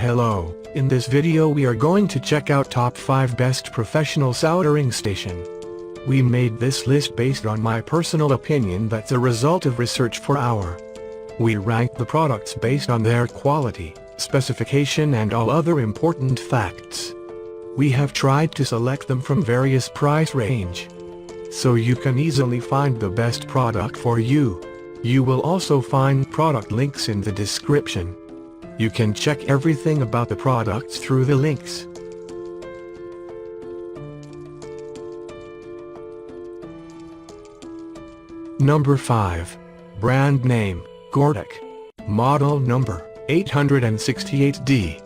Hello, in this video we are going to check out top 5 best professional soldering station. We made this list based on my personal opinion that's a result of research for our. We ranked the products based on their quality, specification and all other important facts. We have tried to select them from various price range, so you can easily find the best product for you. You will also find product links in the description. You can check everything about the products through the links. Number 5. Brand name, GORDAK. Model number, 868D.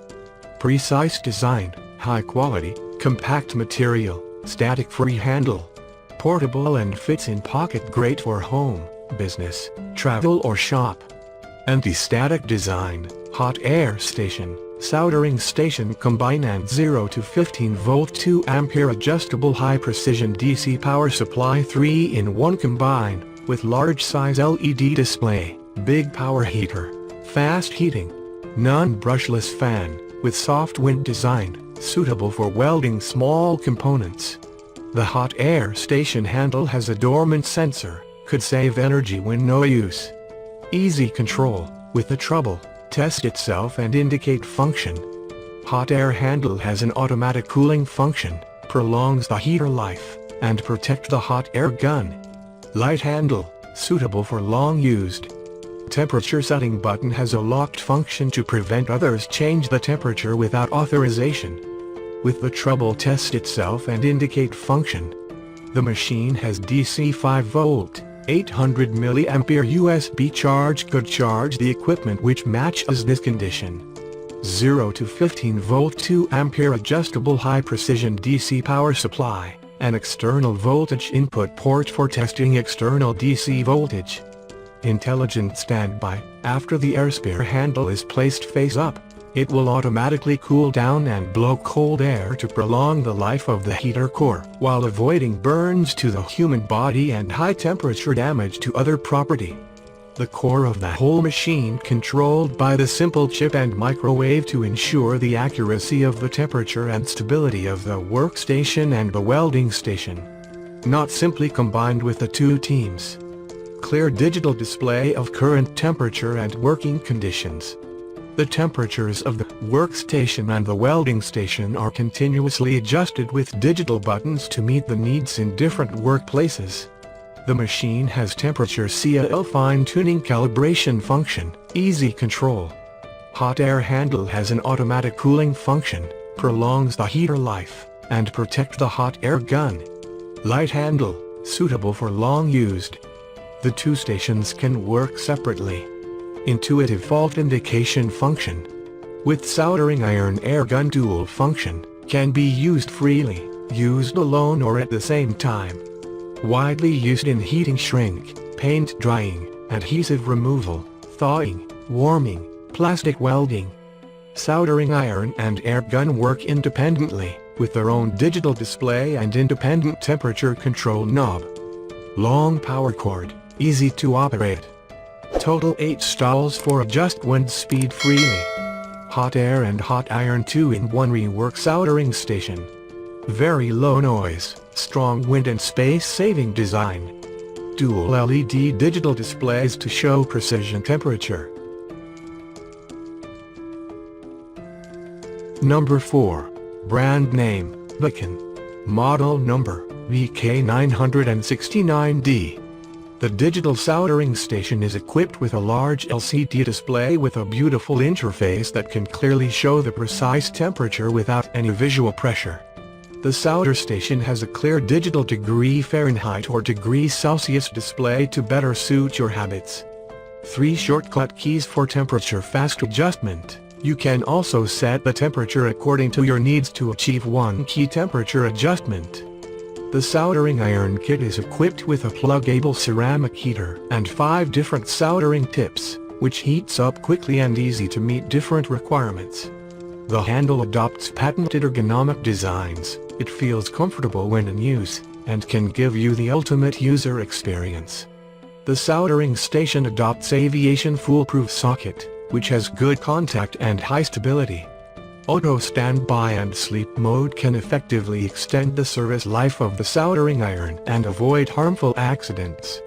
Precise design, high quality, compact material, static-free handle. Portable and fits in pocket, great for home, business, travel or shop. Anti-static design, hot air station, soldering station combine and 0 to 15 volt 2 ampere adjustable high precision DC power supply 3-in-1 combine, with large size LED display, big power heater, fast heating, non-brushless fan, with soft wind design, suitable for welding small components. The hot air station handle has a dormant sensor, could save energy when no use. Easy control, with the trouble, test itself and indicate function. Hot air handle has an automatic cooling function, prolongs the heater life, and protect the hot air gun. Light handle, suitable for long used. Temperature setting button has a locked function to prevent others change the temperature without authorization. With the trouble, test itself and indicate function. The machine has DC 5 volt. 800 mA USB charge could charge the equipment which matches this condition. 0 to 15 volt 2 ampere adjustable high precision DC power supply, an external voltage input port for testing external DC voltage. Intelligent standby, after the air spare handle is placed face up, it will automatically cool down and blow cold air to prolong the life of the heater core, while avoiding burns to the human body and high temperature damage to other property. The core of the whole machine controlled by the simple chip and microwave to ensure the accuracy of the temperature and stability of the workstation and the welding station. Not simply combined with the two teams. Clear digital display of current temperature and working conditions. The temperatures of the workstation and the welding station are continuously adjusted with digital buttons to meet the needs in different workplaces. The machine has temperature CL fine-tuning calibration function, easy control. Hot air handle has an automatic cooling function, prolongs the heater life, and protect the hot air gun. Light handle, suitable for long used. The two stations can work separately. Intuitive fault indication function. With soldering iron air gun dual function, can be used freely, used alone or at the same time. Widely used in heating shrink, paint drying, adhesive removal, thawing, warming, plastic welding. Soldering iron and air gun work independently, with their own digital display and independent temperature control knob. Long power cord, easy to operate. Total 8 stalls for adjust wind speed freely. Hot air and hot iron 2-in-1 rework soldering station. Very low noise, strong wind and space-saving design. Dual LED digital displays to show precision temperature. Number 4. Brand name, Bakon. Model number, VK969D. The digital soldering station is equipped with a large LCD display with a beautiful interface that can clearly show the precise temperature without any visual pressure. The solder station has a clear digital degree Fahrenheit or degree Celsius display to better suit your habits. 3 shortcut keys for temperature fast adjustment. You can also set the temperature according to your needs to achieve one key temperature adjustment. The soldering iron kit is equipped with a pluggable ceramic heater and 5 different soldering tips, which heats up quickly and easy to meet different requirements. The handle adopts patented ergonomic designs, it feels comfortable when in use, and can give you the ultimate user experience. The soldering station adopts aviation foolproof socket, which has good contact and high stability. Auto standby and sleep mode can effectively extend the service life of the soldering iron and avoid harmful accidents.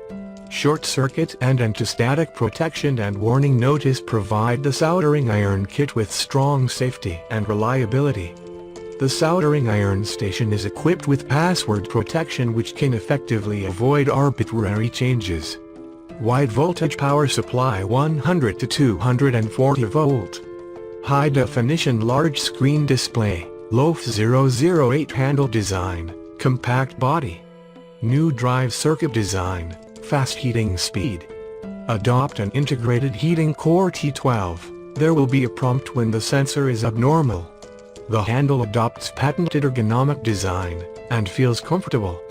Short circuit and anti-static protection and warning notice provide the soldering iron kit with strong safety and reliability. The soldering iron station is equipped with password protection which can effectively avoid arbitrary changes. Wide voltage power supply 100 to 240 volt. High definition large screen display, LOF 008 handle design, compact body. New drive circuit design, fast heating speed. Adopt an integrated heating core T12, there will be a prompt when the sensor is abnormal. The handle adopts patented ergonomic design, and feels comfortable.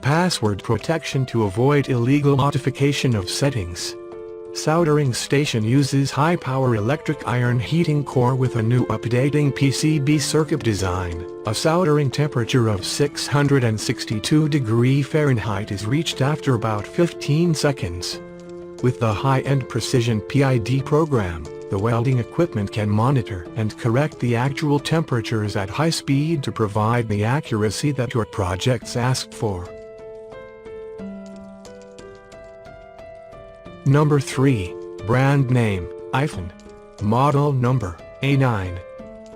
Password protection to avoid illegal modification of settings. Soldering station uses high-power electric iron heating core with a new updating PCB circuit design. A soldering temperature of 662 degrees Fahrenheit is reached after about 15 seconds. With the high-end precision PID program, the welding equipment can monitor and correct the actual temperatures at high speed to provide the accuracy that your projects ask for. Number 3, brand name, iPhone. Model number, A9.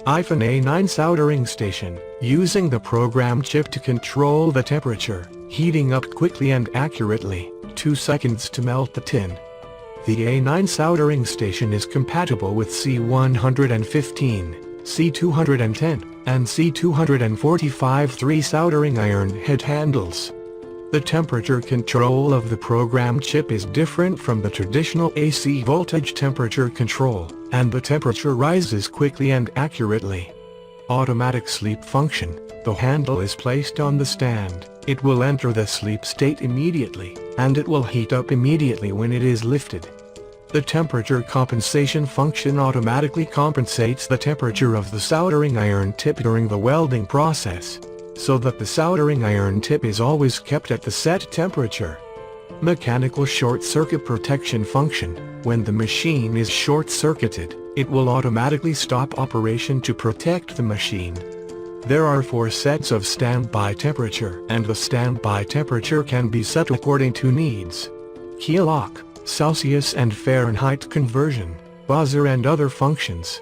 iPhone A9 soldering station, using the program chip to control the temperature, heating up quickly and accurately, 2 seconds to melt the tin. The A9 soldering station is compatible with C115, C210, and C245 3 soldering iron head handles. The temperature control of the program chip is different from the traditional AC voltage temperature control, and the temperature rises quickly and accurately. Automatic sleep function. The handle is placed on the stand, it will enter the sleep state immediately, and it will heat up immediately when it is lifted. The temperature compensation function automatically compensates the temperature of the soldering iron tip during the welding process, so that the soldering iron tip is always kept at the set temperature. Mechanical short circuit protection function. When the machine is short-circuited, it will automatically stop operation to protect the machine. There are 4 sets of standby temperature, and the standby temperature can be set according to needs. Key lock, Celsius and Fahrenheit conversion, buzzer and other functions.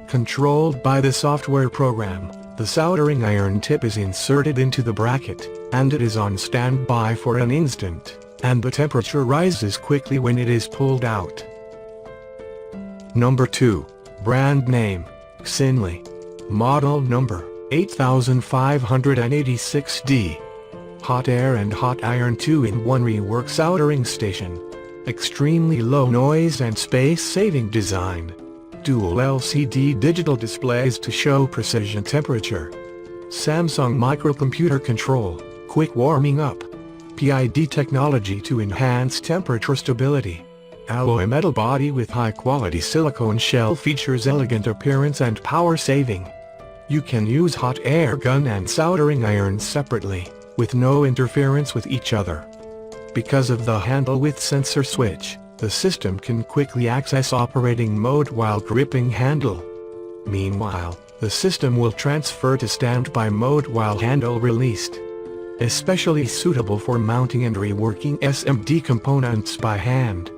Controlled by the software program, the soldering iron tip is inserted into the bracket, and it is on standby for an instant, and the temperature rises quickly when it is pulled out. Number 2, brand name, TXINLEI. Model number, 8586D. Hot air and hot iron 2-in-1 rework soldering station. Extremely low noise and space-saving design. Dual LCD digital displays to show precision temperature. Samsung microcomputer control, quick warming up. PID technology to enhance temperature stability. Alloy metal body with high-quality silicone shell features elegant appearance and power saving. You can use hot air gun and soldering iron separately, with no interference with each other. Because of the handle with sensor switch, the system can quickly access operating mode while gripping handle. Meanwhile, the system will transfer to standby mode while handle released. Especially suitable for mounting and reworking SMD components by hand.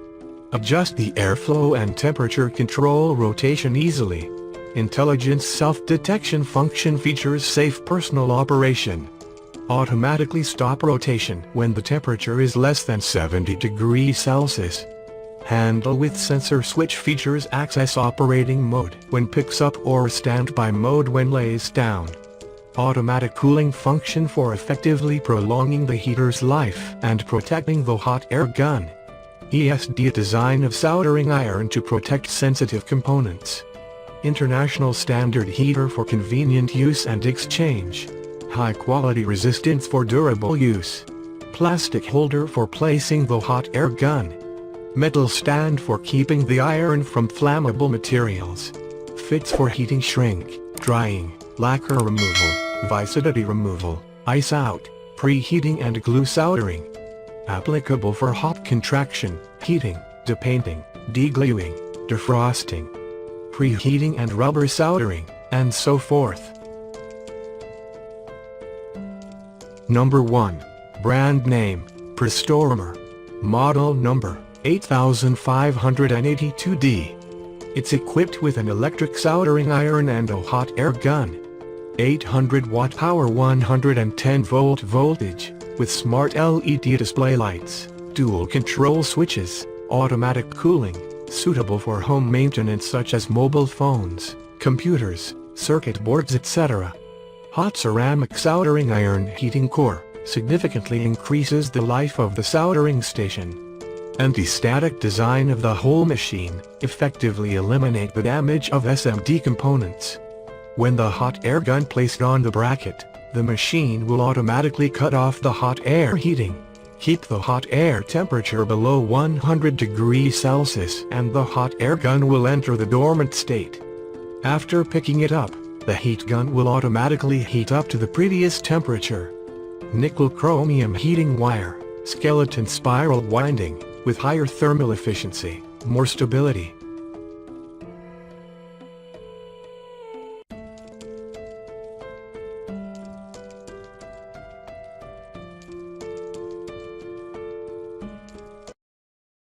Adjust the airflow and temperature control rotation easily. Intelligent self-detection function features safe personal operation. Automatically stop rotation when the temperature is less than 70 degrees Celsius. Handle with sensor switch features access operating mode when picks up or standby mode when lays down. Automatic cooling function for effectively prolonging the heater's life and protecting the hot air gun. ESD design of soldering iron to protect sensitive components. International standard heater for convenient use and exchange. High quality resistance for durable use. Plastic holder for placing the hot air gun. Metal stand for keeping the iron from flammable materials. Fits for heating shrink, drying, lacquer removal, viscidity removal, ice out, preheating and glue soldering. Applicable for hot contraction, heating, depainting, degluing, defrosting. Preheating and rubber soldering, and so forth. Number 1. Brand name, Prostormer. Model number, 8582D. It's equipped with an electric soldering iron and a hot air gun. 800 watt power, 110 volt voltage, with smart LED display lights, dual control switches, automatic cooling, suitable for home maintenance such as mobile phones, computers, circuit boards, etc. Hot ceramic soldering iron heating core significantly increases the life of the soldering station. Anti-static design of the whole machine effectively eliminate the damage of SMD components. When the hot air gun placed on the bracket, the machine will automatically cut off the hot air heating. Keep the hot air temperature below 100 degrees Celsius and the hot air gun will enter the dormant state. After picking it up, the heat gun will automatically heat up to the previous temperature. Nickel chromium heating wire, skeleton spiral winding, with higher thermal efficiency, more stability,